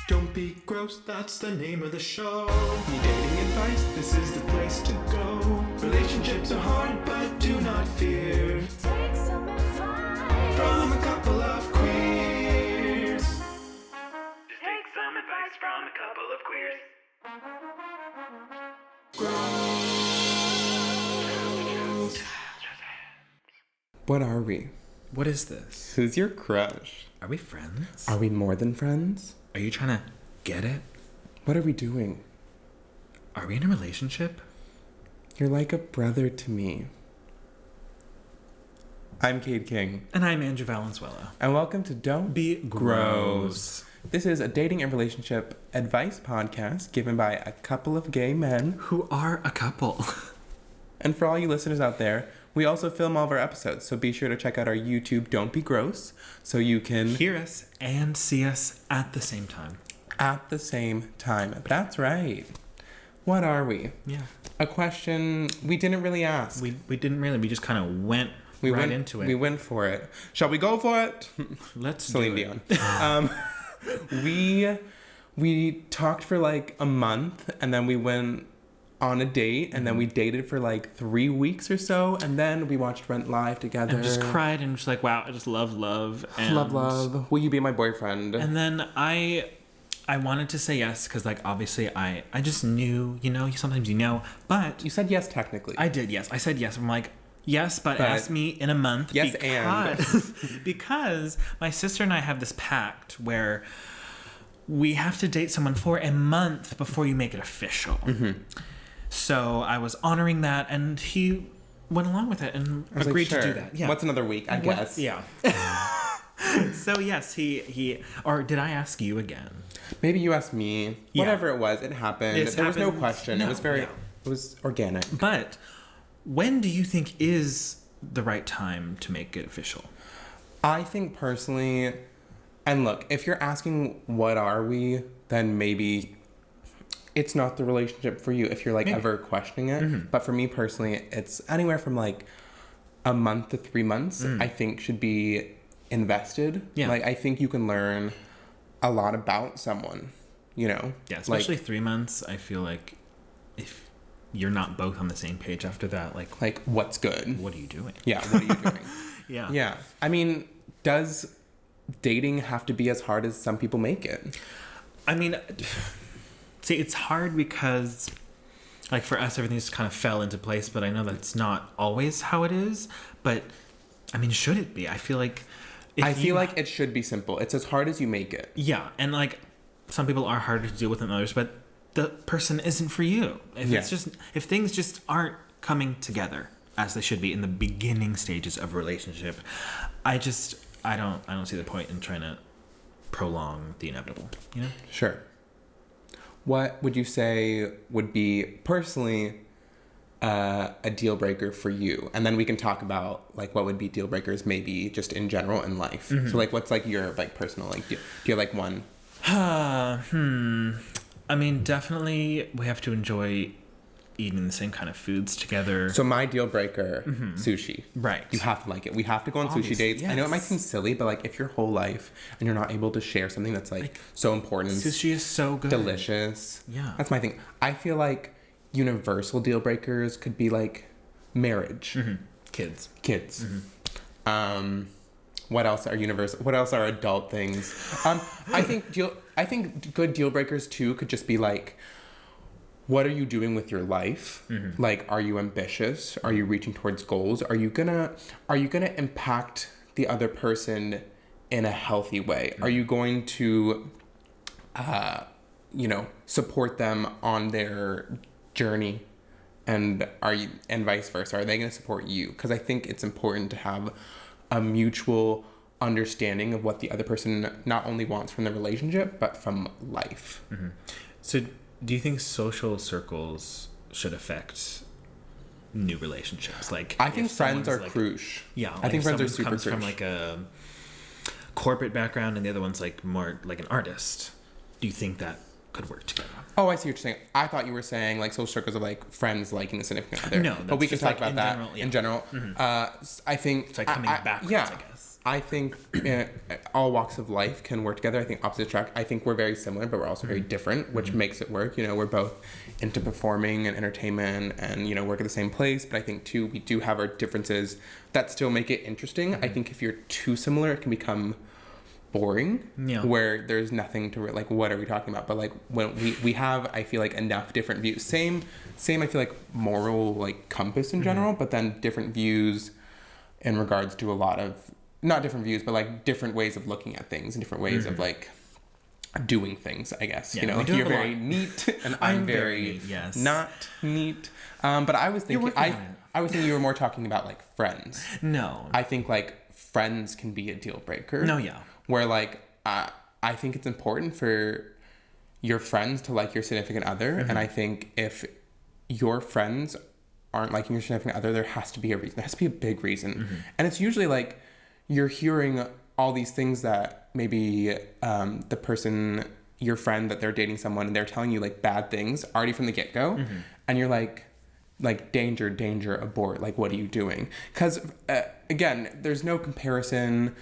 Don't be gross, that's the name of the show. Need dating advice? This is the place to go. Relationships are hard, but do not fear. Take some advice From a couple of queers. Just take some advice from a couple of queers. What are we? What is this? Who's your crush? Are we friends? Are we more than friends? Are you trying to get it? What are we doing? Are we in a relationship? You're like a brother to me. I'm Cade King, And I'm Andrew Valenzuela. and welcome to Don't Be gross. This is a dating and relationship advice podcast given by a couple of gay men. Who are a couple. And for all you listeners out there, we also film all of our episodes, so be sure to check out our YouTube Don't Be Gross so you can Hear us and see us at the same time. at the same time. That's right. What are we? Yeah. A question we didn't really ask. We didn't really. We just kind of went right into it. We went for it. Shall we go for it? Let's Celine do it. Dion. We talked for like a month, and then we went on a date, and then we dated for like 3 weeks or so, and then we watched Rent Live together. And just cried and just like, wow, I just love love. And Love. Will you be my boyfriend? And then I wanted to say yes because, like, obviously I just knew, sometimes but You said yes, technically. I did, yes. I said yes. I'm like, yes, but ask me in a month. Yes, because my sister and I have this pact where we have to date someone for a month before you make it official. Mm-hmm. So I was honoring that, and he went along with it and agreed to do that. Yeah. What's another week, I guess? Yeah. So yes, he or did I ask you again? Maybe you asked me. Yeah. Whatever it was, it happened. There was no question. No, It was organic. But when do you think is the right time to make it official? I think personally, and look, if you're asking what are we, then maybe it's not the relationship for you if you're like ever questioning it. Mm-hmm. But for me personally, it's anywhere from like a month to 3 months, I think should be invested. Yeah. Like I think you can learn a lot about someone, Yeah, especially 3 months. I feel like if you're not both on the same page after that, like what's good? what are you doing? Yeah, what are you doing? Yeah. Yeah. I mean, does dating have to be as hard as some people make it? I mean, see, it's hard because, like, for us, everything just kind of fell into place, but I know that's not always how it is. But, I mean, should it be? I feel like... I feel like it should be simple. It's as hard as you make it. Yeah, and, like, some people are harder to deal with than others, but the person isn't for you. If things just aren't coming together as they should be in the beginning stages of a relationship, I don't see the point in trying to prolong the inevitable, Sure. What would you say would be personally a deal breaker for you? And then we can talk about like what would be deal breakers maybe just in general in life. Mm-hmm. So like what's like your like personal like do you have like one? I mean, definitely we have to enjoy eating the same kind of foods together. So my deal breaker, sushi. Right. You have to like it. We have to go on Obviously, sushi dates. yes. I know it might seem silly, but like if your whole life and you're not able to share something that's like so important, Sushi is so good. delicious. Yeah. That's my thing. I feel like universal deal breakers could be like marriage. Mm-hmm. Kids. Mm-hmm. What else are universal? What else are adult things? I think good deal breakers too could just be like, what are you doing with your life? Mm-hmm. Like, are you ambitious? Are you reaching towards goals? Are you gonna impact the other person in a healthy way? Mm-hmm. Are you going to, support them on their journey? And vice versa? Are they going to support you? Because I think it's important to have a mutual understanding of what the other person not only wants from the relationship, but from life. Mm-hmm. So do you think social circles should affect new relationships? Like, I think friends are like, crucial. Yeah, I think friends are super comes crucial. from like a corporate background and the other one's like more like an artist. Do you think that could work together? Oh, I see what you're saying. I thought you were saying like social circles of like friends liking the significant other. No, but we can just talk like about that general, yeah. in general. Mm-hmm. I think it's like coming backwards, yeah. I guess. I think all walks of life can work together. I think opposite attract. I think we're very similar, but we're also very different, which makes it work. You know, we're both into performing and entertainment and, you know, work at the same place. But I think, too, we do have our differences that still make it interesting. I think if you're too similar, it can become boring. Yeah. Where there's nothing to, like, what are we talking about? But, like, when we have, I feel like, enough different views. Same, I feel like, moral, like, compass in general, but then different views in regards to a lot of, not different views, but like different ways of looking at things and different ways of like doing things, I guess. Yeah, you know, we do you're have a very lot. neat and I'm very neat, yes. not neat. But I was thinking, working on it. I was thinking you were more talking about like friends. No. I think like friends can be a deal breaker. No, yeah. Where like, I think it's important for your friends to like your significant other. And I think if your friends aren't liking your significant other, there has to be a reason. There has to be a big reason. And it's usually like you're hearing all these things that maybe the person, your friend, that they're dating someone and they're telling you like bad things already from the get-go. And you're like danger, abort. Like, what are you doing? Because again, there's no comparison.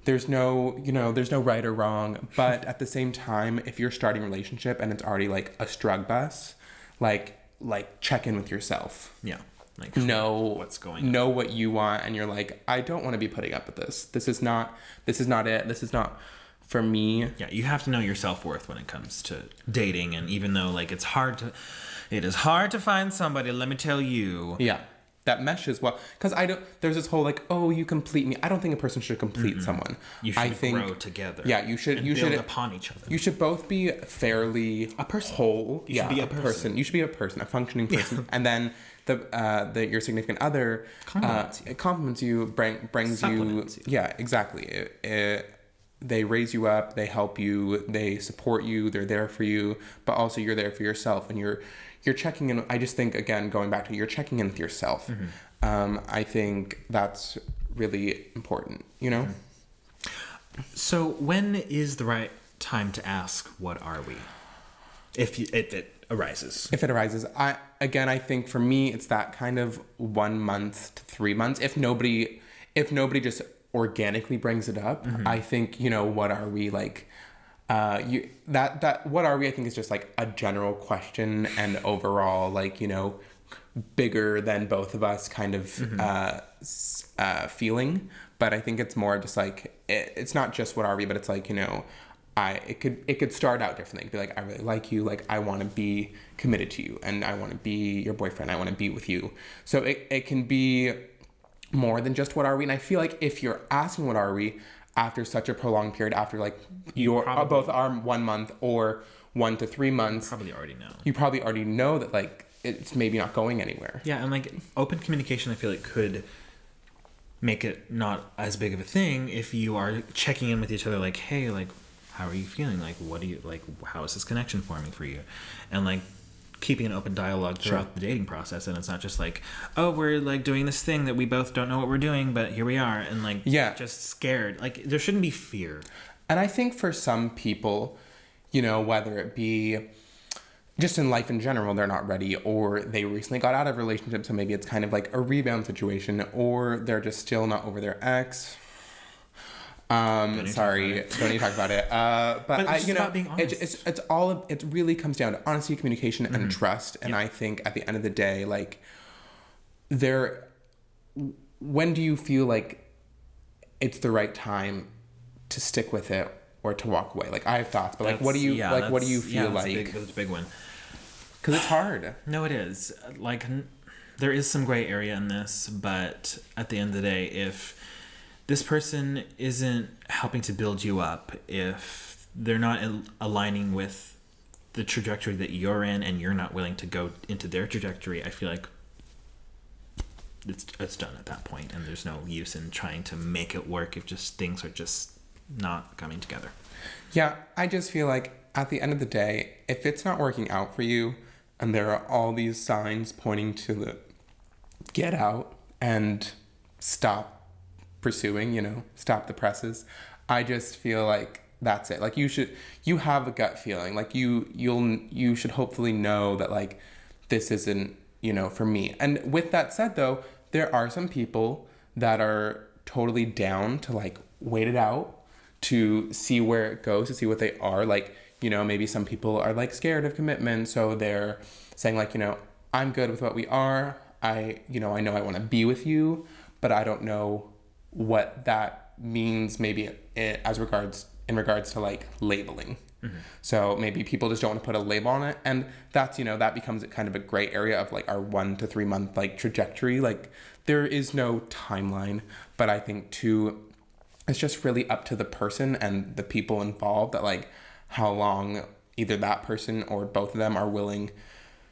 There's no, you know, there's no right or wrong. But at the same time, if you're starting a relationship and it's already like a strug bus, like check in with yourself. Yeah. Like, Know what's going on. Know what you want, and you're like, I don't want to be putting up with this. This is not it. This is not for me. Yeah, you have to know your self-worth when it comes to dating, and even though like it is hard to find somebody, let me tell you. Yeah. That meshes well, because there's this whole like, oh, you complete me. I don't think a person should complete someone. You should I think, grow together. Yeah, you should build upon each other. You should both be fairly A person. whole. You should be a person. You should be a person, a functioning person, and then your significant other compliments you, brings Supplements you. you. Yeah, exactly. They raise you up. They help you. They support you. They're there for you, but also you're there for yourself, and you're checking in. I just think, again, going back to, you're checking in with yourself. I think that's really important, you know? So when is the right time to ask, what are we? If it arises. If it arises. I think for me, it's that kind of 1 month to 3 months. If nobody just organically brings it up, I think, you know, what are we like? That what are we? I think is just like a general question and overall, like, you know, bigger than both of us kind of feeling. But I think it's more just like it's not just what are we, but it's like, you know, it could start out differently. It could be like, I really like you, like I want to be committed to you, and I want to be your boyfriend. I want to be with you. So it can be more than just what are we. And I feel like if you're asking what are we after such a prolonged period, after like both are 1 month or 1 to 3 months, you probably already know that like it's maybe not going anywhere. Yeah, and like open communication, I feel like could make it not as big of a thing if you are checking in with each other, like, hey, like, how are you feeling? Like, what do you like? How is this connection forming for you? And like keeping an open dialogue throughout the dating process, and it's not just like, oh, we're like doing this thing that we both don't know what we're doing, but here we are, and like just scared. Like, there shouldn't be fear. And I think for some people, you know, whether it be just in life in general, they're not ready, or they recently got out of a relationship, so maybe it's kind of like a rebound situation, or they're just still not over their ex. Don't need to talk about it. But it's you know, about being honest. it's all. It really comes down to honesty, communication, and trust. And I think at the end of the day, like, when do you feel like it's the right time to stick with it or to walk away? Like, I have thoughts, but like, what do you feel like? That's a big one. Because it's hard. No, it is. Like, there is some gray area in this, but at the end of the day, if this person isn't helping to build you up, if they're not aligning with the trajectory that you're in, and you're not willing to go into their trajectory, I feel like it's done at that point, and there's no use in trying to make it work if just things are just not coming together. Yeah, I just feel like at the end of the day, if it's not working out for you, and there are all these signs pointing to the get out and stop pursuing, you know, stop the presses, I just feel like that's it. Like, you have a gut feeling, like you should hopefully know that like this isn't, you know, for me. And with that said though, there are some people that are totally down to like wait it out, to see where it goes, to see what they are. Like, you know, maybe some people are like scared of commitment, so they're saying like, you know, I'm good with what we are. I know I want to be with you, but I don't know what that means maybe in regards to like labeling. So maybe people just don't want to put a label on it, and that's, you know, that becomes kind of a gray area of like our 1 to 3 month like trajectory. Like there is no timeline, but I think too, it's just really up to the person and the people involved that like how long either that person or both of them are willing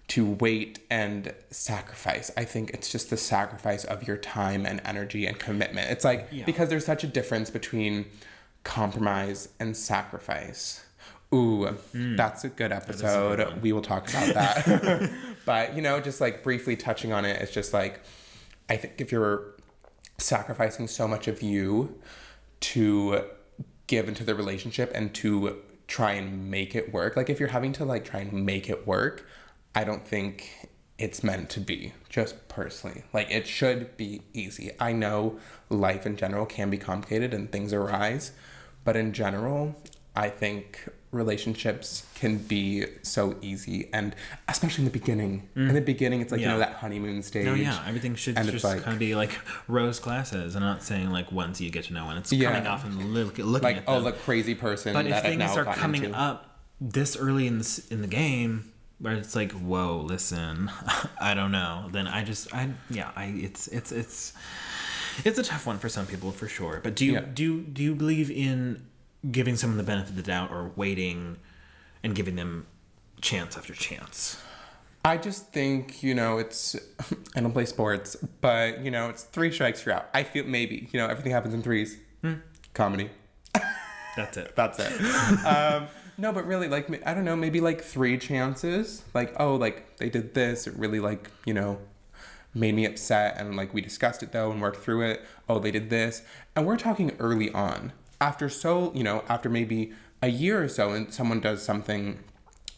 to wait and sacrifice. I think it's just the sacrifice of your time and energy and commitment. It's like, because there's such a difference between compromise and sacrifice. Ooh, that's a good episode. We will talk about that. But, you know, just like briefly touching on it, it's just like, I think if you're sacrificing so much of you to give into the relationship and to try and make it work, like if you're having to like try and make it work, I don't think it's meant to be, just personally. Like it should be easy. I know life in general can be complicated and things arise, but in general, I think relationships can be so easy, and especially in the beginning. In the beginning, it's like, you know, that honeymoon stage. No, yeah, everything should just like, kind of be like rose glasses. I'm not saying like once you get to know when it's coming off and looking like, at them. oh, the crazy person. But if that things I've now are coming into. up this early in the game, where it's like, whoa, listen, I don't know, then it's a tough one for some people for sure. But do you believe in giving someone the benefit of the doubt, or waiting and giving them chance after chance? I just think, you know, it's, I don't play sports, but, you know, it's 3 strikes, you're out. I feel maybe, you know, everything happens in 3s. Comedy. That's it. That's it. No, but really, like, I don't know, maybe like 3 chances. Like, oh, like they did this. It really, like, you know, made me upset. And like we discussed it though and worked through it. Oh, they did this. And we're talking early on. After maybe a year or so, and someone does something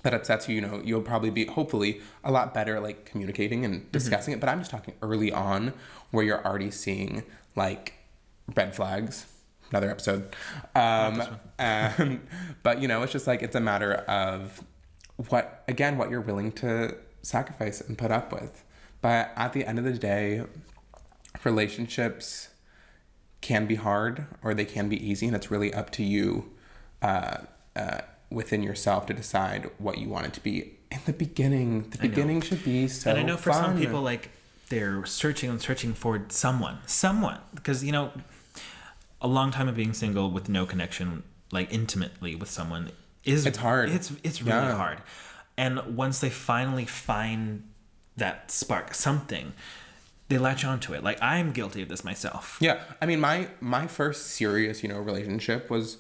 that upsets you, you know, you'll probably be hopefully a lot better like communicating and discussing it. But I'm just talking early on where you're already seeing like red flags. Another episode. But you know, it's just like, it's a matter of what you're willing to sacrifice and put up with. But at the end of the day, relationships can be hard or they can be easy, and it's really up to you within yourself to decide what you want it to be. In the beginning, beginning should be so fun. And I know for some people, like, they're searching for someone, because, you know, a long time of being single with no connection, like intimately with someone, it's hard. It's really hard. And once they finally find that spark, something, they latch onto it. Like, I'm guilty of this myself. Yeah. I mean, my first serious, you know, relationship was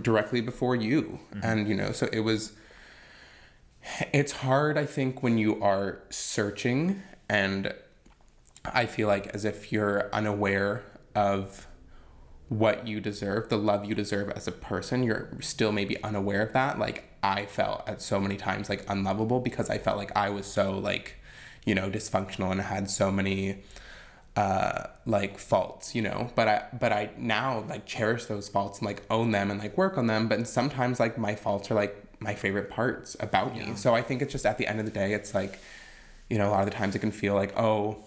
directly before you. And, you know, so it's hard, I think, when you are searching, and I feel like as if you're unaware of what you deserve, the love you deserve as a person, you're still maybe unaware of that. Like, I felt at so many times like unlovable because I felt like I was so like, you know, dysfunctional and had so many like faults, you know, but I now like cherish those faults and like own them and like work on them. But sometimes like my faults are like my favorite parts about me. So I think it's just at the end of the day, it's like, you know, a lot of the times it can feel like, oh,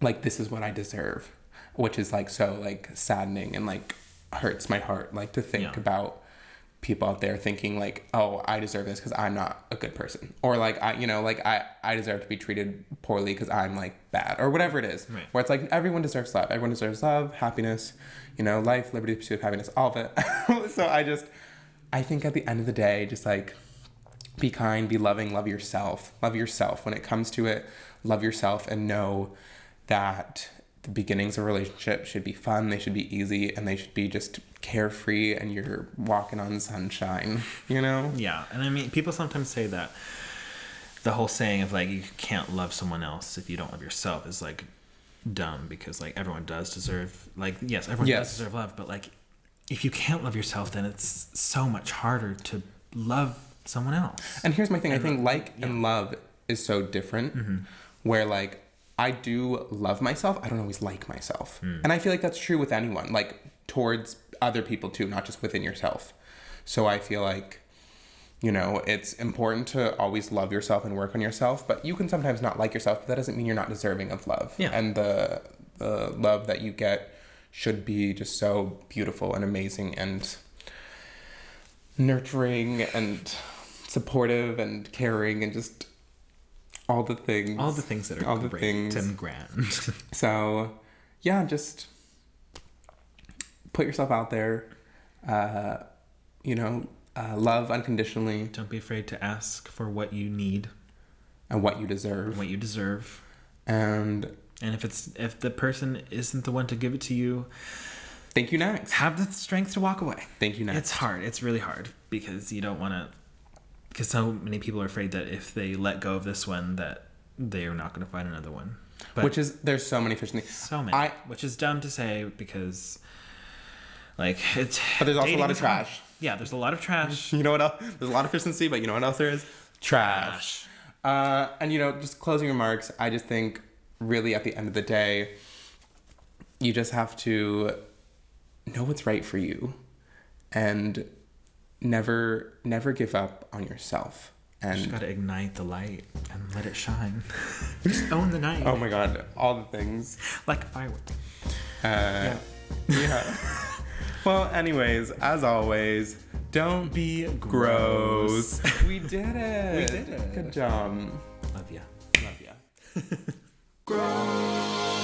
like this is what I deserve, which is like so like saddening and like hurts my heart, like to think about people out there thinking like, oh, I deserve this because I'm not a good person, or like I deserve to be treated poorly because I'm like bad, or whatever it is. Where it's like everyone deserves love, happiness, you know, life, liberty, pursuit of happiness, all of it. So I think at the end of the day, just like be kind, be loving, love yourself when it comes to it. Love yourself and know that the beginnings of a relationship should be fun, they should be easy, and they should be just carefree, and you're walking on sunshine, you know? Yeah, and I mean, people sometimes say that the whole saying of like, you can't love someone else if you don't love yourself is like dumb, because like everyone does deserve, like, yes, everyone does deserve love, but like, if you can't love yourself, then it's so much harder to love someone else. And here's my thing, I think and love is so different, where like, I do love myself. I don't always like myself. And I feel like that's true with anyone, like towards other people too, not just within yourself. So I feel like, you know, it's important to always love yourself and work on yourself, but you can sometimes not like yourself, but that doesn't mean you're not deserving of love. Yeah. And the love that you get should be just so beautiful and amazing and nurturing and supportive and caring and just all the things. All the things that are all the great things. and grand. So, yeah, just put yourself out there. You know, love unconditionally. Don't be afraid to ask for what you need. And what you deserve. What you deserve. And if the person isn't the one to give it to you, thank you next. have the strength to walk away. Thank you next. It's hard. It's really hard because you don't want to. Because so many people are afraid that if they let go of this one, that they are not going to find another one. But there's so many fish in the... So many. Which is dumb to say because, like, it's... But there's also a lot of trash. Yeah, there's a lot of trash. You know what else? There's a lot of fish in the sea, but you know what else there is? Trash. And, you know, just closing remarks, I just think, really, at the end of the day, you just have to know what's right for you and never give up on yourself. And You just gotta ignite the light and let it shine. Just own the night. oh my god, all the things. Like a firework. Yeah. Well, anyways, as always, don't be gross. We did it. We did it. Good job. Love ya. Love ya. Grow.